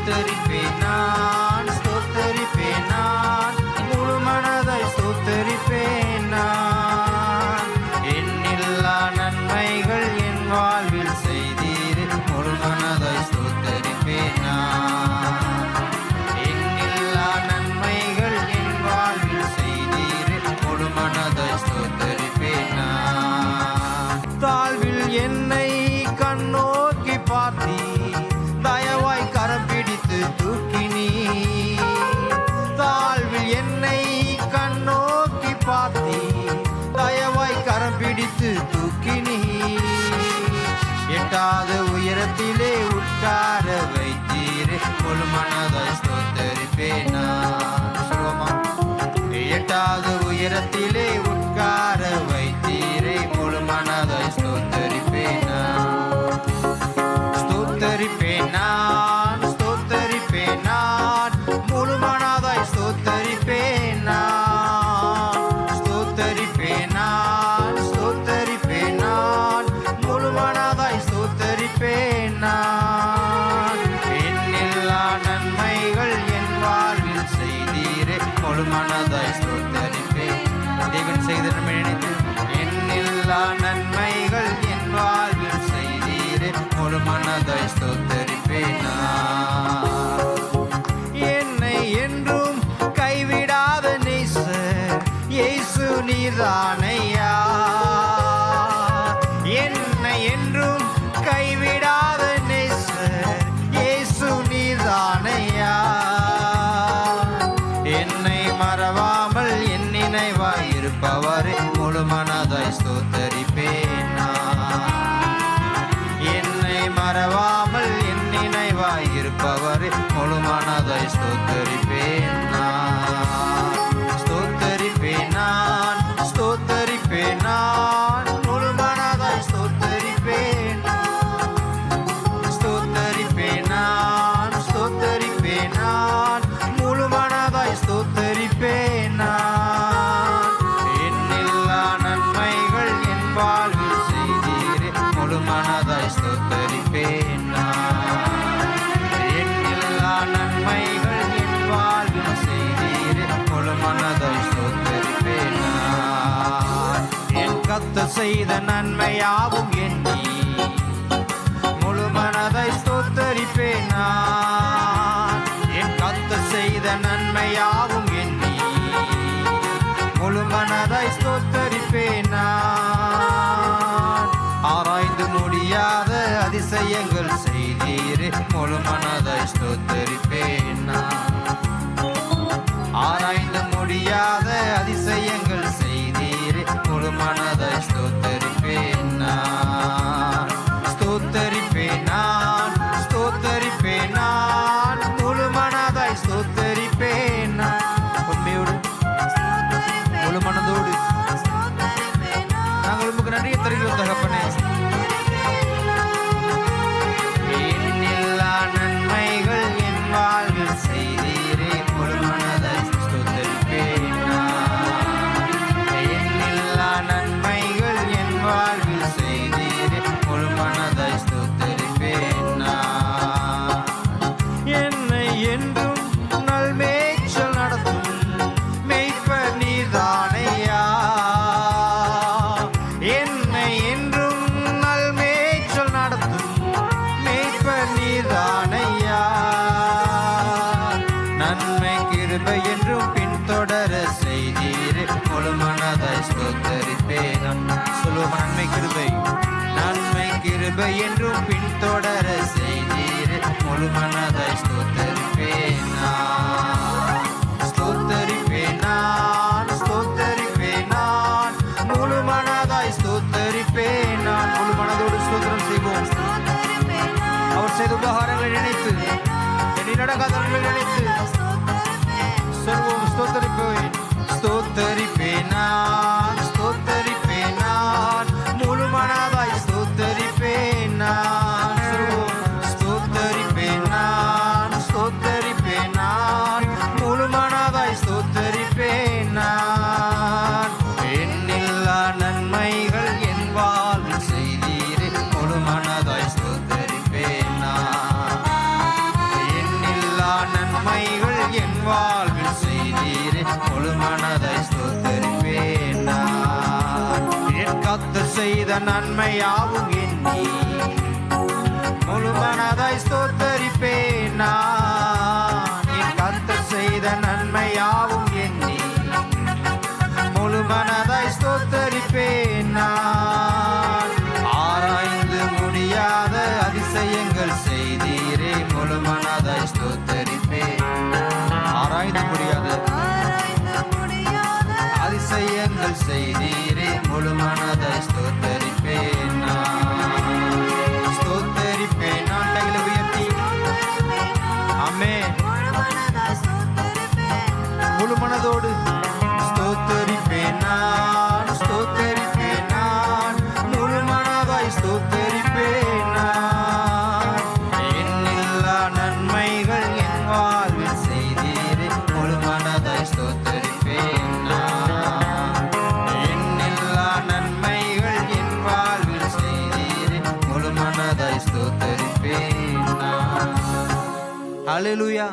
ஸ்தோத்தரிப்பேன் நான், ஸ்தோத்தரிப்பேன் நான், முழு மனதாய் ஸ்தோத்தரிப்பேன் நான். எண்ணில்லா நன்மைகள் என் வாழ்வில் செய்தீர், முழு மனதாய் ஸ்தோத்தரிப்பேன் நான். எண்ணில்லா நன்மைகள் என் வாழ்வில் செய்தீர், முழு மனதாய் ஸ்தோத்தரிப்பேன் நான். தாழ்வில் என்னை கண்ணோக்கி பார்த்தீர், தயவாய் கரம் பிடித்து தூக்கினீ. தாழ்வில் என்னை கண்ணோக்கி பார்த்தீர், தயவாய் கரம் பிடித்து தூக்கினீ. எட்டாத உயரத்திலே உட்கார வைத்தீர், முழு மனதாய் ஸ்தோத்தரிப்பேன் நான். எட்டாத உயரத்திலே உட்கார வைத்தீரே, முழு மனதாய் ஸ்தோத்தரிப்பேன் நான். ஸ்தோத்தரிப்பேன் நான், ஸ்தோத்தரிப்பேன் நான், முழு மனதாய் ஸ்தோத்தரிப்பேன் நான். ஸ்தோத்தரிப்பேன் நான், ஸ்தோத்தரிப்பேன் நான், முழு மனதாய் ஸ்தோத்தரிப்பேன் நான். எண்ணில்லா நன்மைகள் என் வாழ்வில் செய்தீரே, முழு மனதாய் ஸ்தோத்தரிப்பேன். தேவன் செய்த நன்மை நினைத்து எண்ணில்லா நன்மைகள் என் வாழ்வில் செய்தீரே, முழு மனதாய் ஸ்தோத்தரிப்பேன் நான். என்னை என்றும் கைவிடாத நேசர் இயேசு நீர்தானையா. என்னை என்றும் கைவிடாத நேசர் இயேசு நீர்தானையா. என்னை மறவாமல் என் நினைவாய் இருப்பவரே, முழு மனதாய் ஸ்தோத்தரிப்பேன் நான். என்னை மறவாமல் என் நினைவாய் இருப்பவரே, முழு மனதாய் ஸ்தோத்தரிப்பேன் நான். ஸ்தோத்தரிப்பேன் நான், ஸ்தோத்தரிப்பேன் நான், முழு மனதாய் ஸ்தோத்தரிப்பேன் நான். ஸ்தோத்தரிப்பேன் நான், ஸ்தோத்தரிப்பேன் நான், முழு மனதாய் ஸ்தோத்தரிப்பேன் நான். எண்ணில்லா நன்மைகள் என் வாழ்வில் செய்தீரே, முழு மனதாய் ஸ்தோத்தரிப்பேன் நான். எண்ணில்லா நன்மைகள் என் வாழ்வில் செய்தீரே, முழு மனதாய் ஸ்தோத்தரிப்பேன் நான். என் கர்த்தர் செய்த நன்மையாவும் எண்ணி முழு மனதாய் ஸ்தோத்தரிப்பேன் நான். என் கர்த்தர் செய்த நன்மையாவும் எண்ணி முழு மனதாய் ஸ்தோத்தரிப்பேன் நான். ஆராய்ந்து முடியாத அதிசயங்கள் செய்தீரே, முழு மனதாய் ஸ்தோத்தரிப்பேன் நான். ஆராய்ந்து முடியாத அதிசயங்கள் செய்தீரே, முழு மனதாய் ஸ்தோத்தரிப்பேன் நான். ஸ்தோத்தரிப்பேன் நான், ஸ்தோத்தரிப்பேன் நான், முழு மனதாய் ஸ்தோத்தரிப்பேன் நான். உண்மையோடு முழு மனதோடு நாங்கள் உமக்கு நன்றியை தருகிறோம் தகப்பனே. எண்ணில்லா நன்மைகள் என் வாழ்வில் செய்தீரே, முழு மனதாய் ஸ்தோத்தரிப்பேன் நான். எண்ணில்லா நன்மைகள் என் வாழ்வில் செய்தீரே, முழு மனதாய் ஸ்தோத்தரிப்பேன் நான். என்னை என்றும் நல்மேய்ச்சல் நடத்தும் மேய்ப்பர் நீர்தானையா. என்னை என்றும் நல்மேய்ச்சல் நடத்தும் மேய்ப்பர் நீர்தானையா. நன்மை கிருபை என்றும் பின்தொடர செய்தீரே, முழு மனதாய் ஸ்தோத்தரிப்பேன் நான். சொல்லுவோம், நன்மை கிருபை, நன்மை கிருபை என்றும் பின்தொடர செய்தீரே, முழு மனதாய் ஸ்தோத்தரிப்பேன் நான். ஸ்தோத்தரிப்பேன் நான், ஸ்தோத்தரிப்பேன் நான், முழு மனதாய் ஸ்தோத்தரிப்பேன் நான். முழு மனதோடு ஸ்தோத்திரம் செய்வோம். அவர் செய்த உபகாரங்களை நினைத்து, எண்ணி நடக்காதவர்களை நினைத்து சொல்வோம், ஸ்தோத்தரிப்பேன். ஸ்தோத்தரிப்பேன் நான், ஸ்தோத்தரிப்பேன் நான், முழு மனதாய் ஸ்தோத்தரிப்பேன் நான். சொல்வோம், ஸ்தோத்தரிப்பேன் நான், ஸ்தோத்தரிப்பேன் நான், முழு மனதாய் ஸ்தோத்தரிப்பேன் நான். எண்ணில்லா நன்மைகள் என் வாழ்வில் செய்தீரே, முழு மனதாய் ஸ்தோத்தரிப்பேன் நான். வாழ்வில் செய்தீரே முழு மனதை ஸ்தோத்தரிப்பேன் நான். என் கர்த்தர் செய்த நன்மையாவும் எண்ணி முழு மனதை ஸ்தோத்தரிப்பேன் நான். என் கர்த்தர் செய்த நன்மையாவும் எண்ணி முழு மனதை ஸ்தோத்தரிப்பேன் நான். ஆராய்ந்து முடியாத அதிசயங்கள் செய்தீரே முழு மனதை ஸ்தோத்தரிப்பேன். ஆராய்ந்து முடியாத அதிசயங்கள் செய்தீரே முழு மனதை ஸ்தோத்தரிப்பேன் நான். ஸ்தோத்தரிப்பேன் நான். கைகளை உயர்த்தி ஆமென். முழு மனதோடு ஸ்தோத்தரிப்பேன் நான். ஸ்தோத்தரிப்பேன் நான். முழு மனதாய் ஸ்தோத்தரிப்பேன் நான். எண்ணில்லா நன்மைகள் என் வாழ்வில் செய்தீரே முழு மனதாய் ஸ்தோத்தரிப்பேன் நான். எண்ணில்லா நன்மைகள் என் வாழ்வில் செய்தீரே முழு மனதாய் ஸ்தோத்தரிப்பேன் நான். ஹல்லேலூயா.